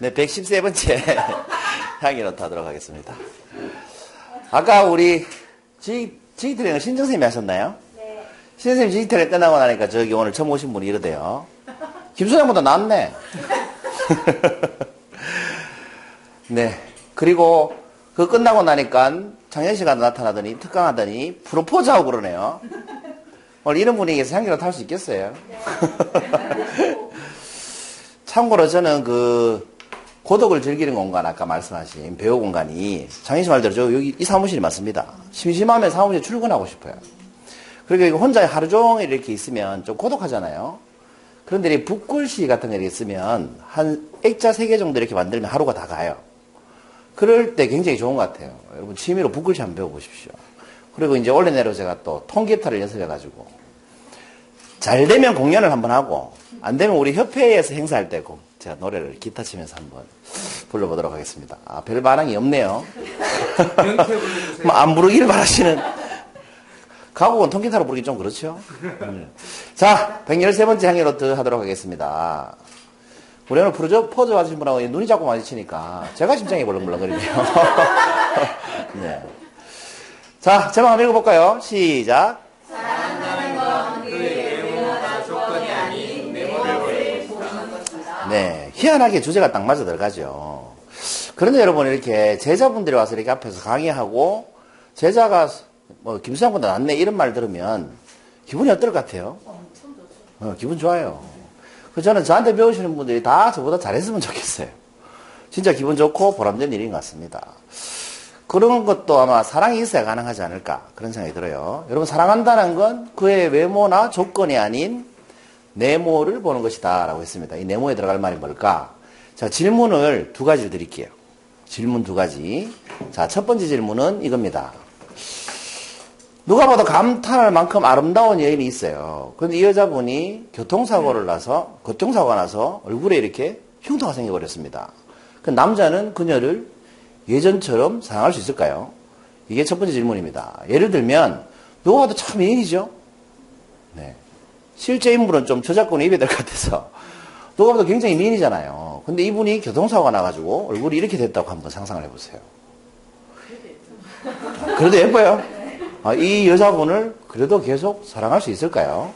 네, 113번째 향기노트 하도록 하겠습니다. 아까 우리 지기트레이닝 신정쌤이 하셨나요? 네. 신정쌤이 지기트레이닝 끝나고 나니까 저기 오늘 처음 오신 분이 이러대요. 김소장보다 낫네. 네. 그리고 그 끝나고 나니까 장현 씨가 나타나더니 특강하더니 프로포즈하고 그러네요. 오늘 이런 분위기에서 향기노트 할 수 있겠어요? 참고로 저는 고독을 즐기는 공간, 아까 말씀하신 배우 공간이 장현 씨 말대로 저 여기 이 사무실이 맞습니다. 심심하면 사무실 출근하고 싶어요. 그리고 혼자 하루 종일 이렇게 있으면 좀 고독하잖아요. 그런데 이 붓글씨 같은 거 이렇게 쓰면 한 액자 3개 정도 이렇게 만들면 하루가 다 가요. 그럴 때 굉장히 좋은 것 같아요. 여러분 취미로 붓글씨 한번 배워보십시오. 그리고 이제 원래 내로 제가 또 통기타를 연습해가지고 잘 되면 공연을 한번 하고 안 되면 우리 협회에서 행사할 때 제가 노래를 기타 치면서 한번 불러보도록 하겠습니다. 아, 별 반응이 없네요. 뭐 안 부르기를 바라시는 가곡은 통기타로 부르기 좀 그렇죠? 자, 113번째 향기노트 하도록 하겠습니다. 우리 오늘 포즈 받으신 분하고 눈이 자꾸 마주치니까 제가 심장이 벌렁벌렁거리네요. 네. 자, 제목 한번 읽어볼까요? 시작. 사랑하는 건 그의 외모나 조건이 아닌 내모를 보는 것이다. 네, 희한하게 주제가 딱 맞아 들어가죠. 그런데 여러분 이렇게 제자분들이 와서 이렇게 앞에서 강의하고 제자가 뭐 김수장보다 낫네 이런 말 들으면 기분이 어떨 것 같아요? 기분 좋아요. 저는 저한테 배우시는 분들이 다 저보다 잘했으면 좋겠어요. 진짜 기분 좋고 보람된 일인 것 같습니다. 그런 것도 아마 사랑이 있어야 가능하지 않을까 그런 생각이 들어요. 여러분 사랑한다는 건 그의 외모나 조건이 아닌 내모를 보는 것이다 라고 했습니다. 이 내모에 들어갈 말이 뭘까? 자, 질문을 2가지를 드릴게요. 질문 2가지. 자, 첫 번째 질문은 이겁니다. 누가 봐도 감탄할 만큼 아름다운 여인이 있어요. 그런데 이 여자분이 교통사고가 나서 얼굴에 이렇게 흉터가 생겨버렸습니다. 그 남자는 그녀를 예전처럼 사랑할 수 있을까요? 이게 첫 번째 질문입니다. 예를 들면 누가 봐도 참 미인이죠? 네. 실제 인물은 좀 저작권을 입어야 될 것 같아서 누가 봐도 굉장히 미인이잖아요. 근데 이분이 교통사고가 나가지고 얼굴이 이렇게 됐다고 한번 상상을 해보세요. 그래도 예뻐요? 이 여자분을 그래도 계속 사랑할 수 있을까요?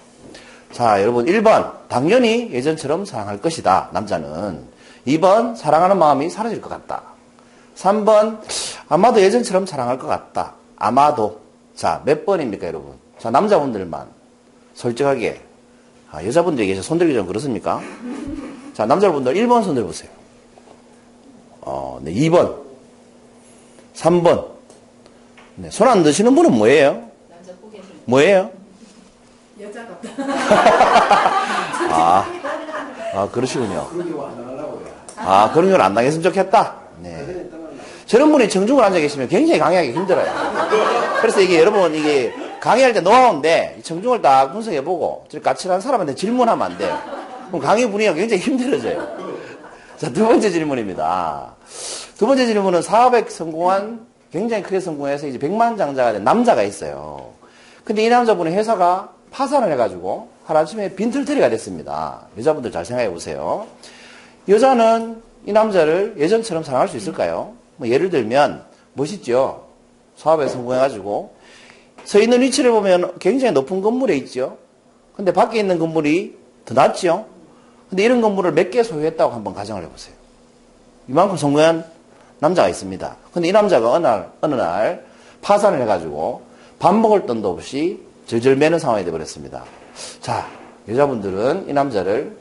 자, 여러분 1번 당연히 예전처럼 사랑할 것이다. 남자는. 2번 사랑하는 마음이 사라질 것 같다. 3번 아마도 예전처럼 사랑할 것 같다. 아마도. 자, 몇 번입니까 여러분? 자, 남자분들만 솔직하게. 여자분들이 계셔 손 들기 좀 그렇습니까? 자, 남자분들 1번 손 들어보세요. 네, 2번 3번 네, 손 안 드시는 분은 뭐예요? 남자 보기에는 뭐예요? 여자 같다. 그러시군요. 그런 걸 안 당했으면 좋겠다. 네. 저런 분이 정중을 앉아 계시면 굉장히 강의하기 힘들어요. 그래서 이게 여러분, 이게 강의할 때 노하우인데, 정중을 딱 분석해보고, 까칠한 사람한테 질문하면 안 돼요. 그럼 강의 분위기가 굉장히 힘들어져요. 자, 2번째 질문입니다. 2번째 질문은 사업에 굉장히 크게 성공해서 이제 백만장자가 된 남자가 있어요. 근데 이 남자분의 회사가 파산을 해가지고 하루아침에 빈털터리가 됐습니다. 여자분들 잘 생각해 보세요. 여자는 이 남자를 예전처럼 사랑할 수 있을까요? 뭐 예를 들면 멋있죠. 사업에 성공해가지고 서 있는 위치를 보면 굉장히 높은 건물에 있죠. 근데 밖에 있는 건물이 더 낮죠. 근데 이런 건물을 몇 개 소유했다고 한번 가정을 해보세요. 이만큼 성공한 남자가 있습니다. 근데 이 남자가 어느 날 파산을 해가지고 밥 먹을 돈도 없이 절절 매는 상황이 되어버렸습니다. 자, 여자분들은 이 남자를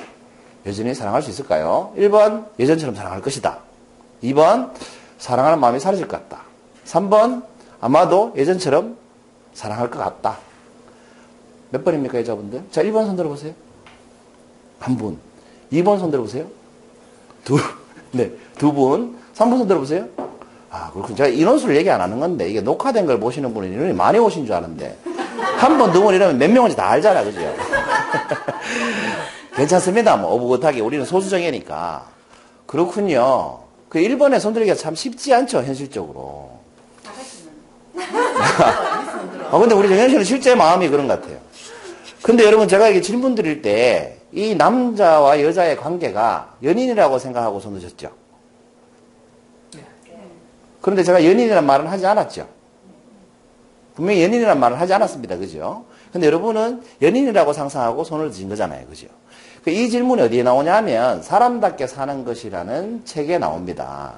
여전히 사랑할 수 있을까요? 1번, 예전처럼 사랑할 것이다. 2번, 사랑하는 마음이 사라질 것 같다. 3번, 아마도 예전처럼 사랑할 것 같다. 몇 번입니까, 여자분들? 자, 1번 손 들어보세요. 한 분. 2번 손 들어보세요. 네, 2분. 3분 손 들어보세요. 그렇군요. 제가 인원수를 얘기 안 하는 건데, 이게 녹화된 걸 보시는 분은 인원이 많이 오신 줄 아는데, 한 번, 2번 이러면 몇 명인지 다 알잖아, 그죠? 괜찮습니다. 뭐, 오붓하게. 우리는 소수정예니까. 그렇군요. 그 1번에 손 들기가 참 쉽지 않죠, 현실적으로. 근데 우리 정현 씨는 실제 마음이 그런 것 같아요. 근데 여러분, 제가 이렇게 질문 드릴 때, 이 남자와 여자의 관계가 연인이라고 생각하고 손 드셨죠? 그런데 제가 연인이라는 말은 하지 않았죠. 분명히 연인이라는 말을 하지 않았습니다. 그죠? 근데 여러분은 연인이라고 상상하고 손을 드신 거잖아요. 그죠? 이 질문이 어디에 나오냐 하면 사람답게 사는 것이라는 책에 나옵니다.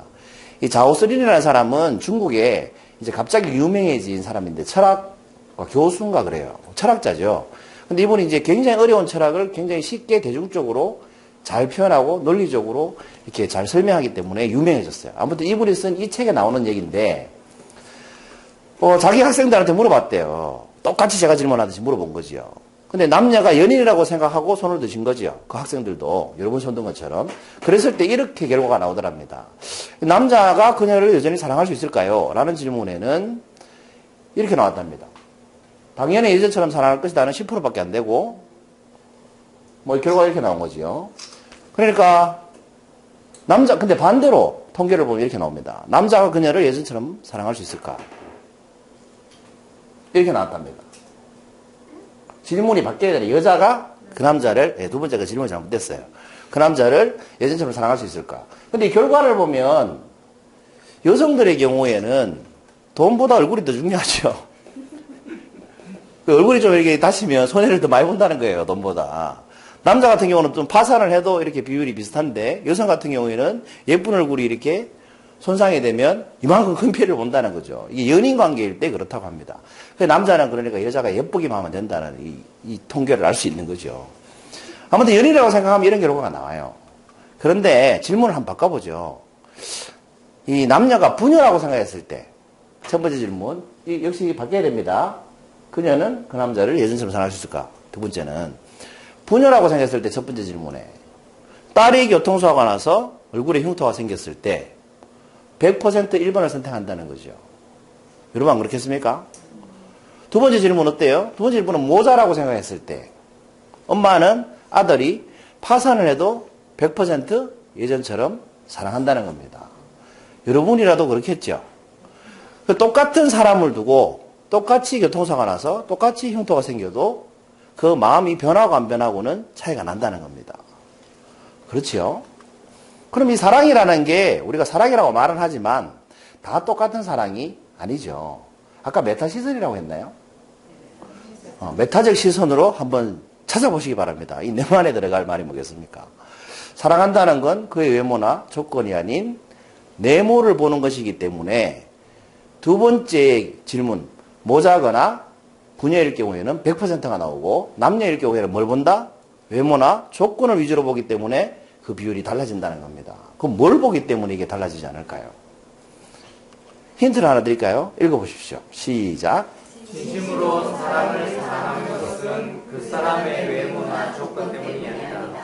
이 자오스린이라는 사람은 중국에 이제 갑자기 유명해진 사람인데 철학과 교수인가 그래요. 철학자죠. 근데 이분이 이제 굉장히 어려운 철학을 굉장히 쉽게 대중적으로 잘 표현하고 논리적으로 이렇게 잘 설명하기 때문에 유명해졌어요. 아무튼 이분이 쓴 이 책에 나오는 얘기인데, 자기 학생들한테 물어봤대요. 똑같이 제가 질문하듯이 물어본 거지요. 근데 남녀가 연인이라고 생각하고 손을 드신 거지요. 그 학생들도 여러분 손 든 것처럼. 그랬을 때 이렇게 결과가 나오더랍니다. 남자가 그녀를 여전히 사랑할 수 있을까요? 라는 질문에는 이렇게 나왔답니다. 당연히 예전처럼 사랑할 것이다는 10%밖에 안 되고, 결과가 이렇게 나온 거지요. 그러니까 근데 반대로 통계를 보면 이렇게 나옵니다. 남자가 그녀를 예전처럼 사랑할 수 있을까? 이렇게 나왔답니다. 질문이 바뀌어야 되는 여자가 그 남자를, 두 번째가 질문이 잘못됐어요. 그 남자를 예전처럼 사랑할 수 있을까? 근데 이 결과를 보면 여성들의 경우에는 돈보다 얼굴이 더 중요하죠. 얼굴이 좀 이렇게 다치면 손해를 더 많이 본다는 거예요, 돈보다. 남자 같은 경우는 좀 파산을 해도 이렇게 비율이 비슷한데 여성 같은 경우에는 예쁜 얼굴이 이렇게 손상이 되면 이만큼 큰 피해를 본다는 거죠. 이게 연인 관계일 때 그렇다고 합니다. 남자는 그러니까 여자가 예쁘기만 하면 된다는 이 통계를 알 수 있는 거죠. 아무튼 연인이라고 생각하면 이런 결과가 나와요. 그런데 질문을 한번 바꿔보죠. 이 남녀가 부녀라고 생각했을 때 첫 번째 질문, 역시 바뀌어야 됩니다. 그녀는 그 남자를 예전처럼 사랑할 수 있을까? 두 번째는 부녀라고 생각했을 때 첫 번째 질문에 딸이 교통사고가 나서 얼굴에 흉터가 생겼을 때 100% 1번을 선택한다는 거죠. 여러분 안 그렇겠습니까? 두 번째 질문 어때요? 두 번째 질문은 모자라고 생각했을 때 엄마는 아들이 파산을 해도 100% 예전처럼 사랑한다는 겁니다. 여러분이라도 그렇겠죠? 똑같은 사람을 두고 똑같이 교통사고가 나서 똑같이 흉터가 생겨도 그 마음이 변하고 안 변하고는 차이가 난다는 겁니다. 그렇지요? 그럼 이 사랑이라는 게 우리가 사랑이라고 말은 하지만 다 똑같은 사랑이 아니죠. 아까 메타 시선이라고 했나요? 메타적 시선으로 한번 찾아보시기 바랍니다. 이 내면 안에 들어갈 말이 뭐겠습니까? 사랑한다는 건 그의 외모나 조건이 아닌 내모를 보는 것이기 때문에 두 번째 질문, 모자거나 부녀일 경우에는 100%가 나오고 남녀일 경우에는 뭘 본다? 외모나 조건을 위주로 보기 때문에 그 비율이 달라진다는 겁니다. 그럼 뭘 보기 때문에 이게 달라지지 않을까요? 힌트를 하나 드릴까요? 읽어보십시오. 시작. 진심으로 사람을 사랑하는 것은 그 사람의 외모나 조건 때문이 아니다.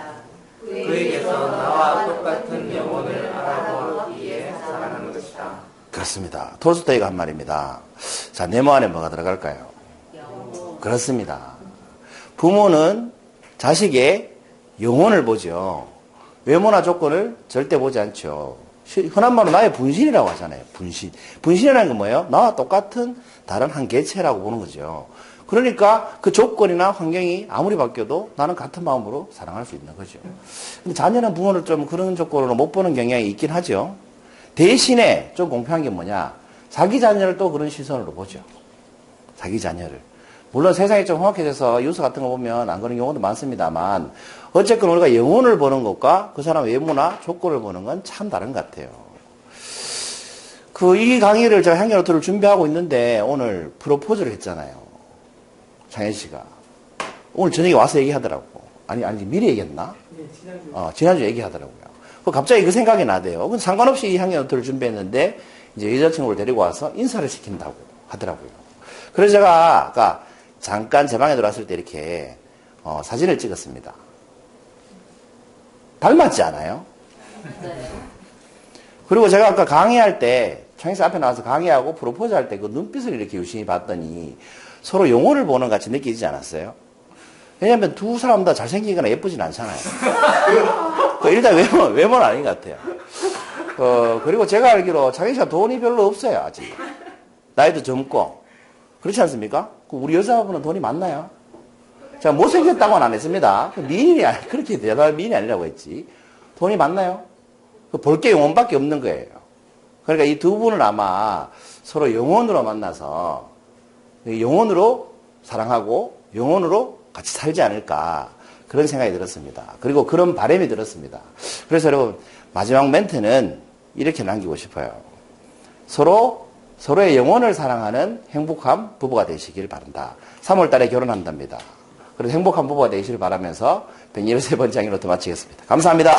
그에게서 나와 똑같은 영혼을 알아보기 위해 사랑하는 것이다. 그렇습니다. 톨스토이가 한 말입니다. 자, 네모 안에 뭐가 들어갈까요? 그렇습니다. 부모는 자식의 영혼을 보죠. 외모나 조건을 절대 보지 않죠. 흔한 말로 나의 분신이라고 하잖아요. 분신. 분신이라는 건 뭐예요? 나와 똑같은 다른 한 개체라고 보는 거죠. 그러니까 그 조건이나 환경이 아무리 바뀌어도 나는 같은 마음으로 사랑할 수 있는 거죠. 근데 자녀는 부모를 좀 그런 조건으로 못 보는 경향이 있긴 하죠. 대신에 좀 공평한 게 뭐냐? 자기 자녀를 또 그런 시선으로 보죠. 자기 자녀를. 물론 세상이 좀 험악해져서 뉴스 같은 거 보면 안 그런 경우도 많습니다만 어쨌건 우리가 영혼을 보는 것과 그 사람 외모나 조건을 보는 건 참 다른 것 같아요. 이 강의를 제가 향기노트를 준비하고 있는데 오늘 프로포즈를 했잖아요. 장현 씨가. 오늘 저녁에 와서 얘기하더라고. 아니, 미리 얘기했나? 네, 지난주 얘기하더라고요. 갑자기 그 생각이 나대요. 상관없이 이 향기노트를 준비했는데 이제 여자친구를 데리고 와서 인사를 시킨다고 하더라고요. 그래서 제가 아까 잠깐 제 방에 들어왔을 때 이렇게 사진을 찍었습니다. 닮았지 않아요? 네. 그리고 제가 아까 강의할 때 창의사 앞에 나와서 강의하고 프로포즈 할 때 그 눈빛을 이렇게 유심히 봤더니 서로 영혼을 보는 것 같이 느끼지 않았어요? 왜냐하면 두 사람 다 잘생기거나 예쁘진 않잖아요. 일단 외모는 아닌 것 같아요. 그리고 제가 알기로 창의사 돈이 별로 없어요, 아직. 나이도 젊고. 그렇지 않습니까? 우리 여자분은 돈이 많나요? 제가 못생겼다고는 안 했습니다. 그렇게 대단한 미인이 아니라고 했지. 돈이 많나요? 볼 게 영혼밖에 없는 거예요. 그러니까 이 두 분은 아마 서로 영혼으로 만나서 영혼으로 사랑하고 영혼으로 같이 살지 않을까 그런 생각이 들었습니다. 그리고 그런 바람이 들었습니다. 그래서 여러분 마지막 멘트는 이렇게 남기고 싶어요. 서로의 영혼을 사랑하는 행복한 부부가 되시길 바란다. 3월 달에 결혼한답니다. 그래서 행복한 부부가 되시길 바라면서 113번째 강의로 더 마치겠습니다. 감사합니다.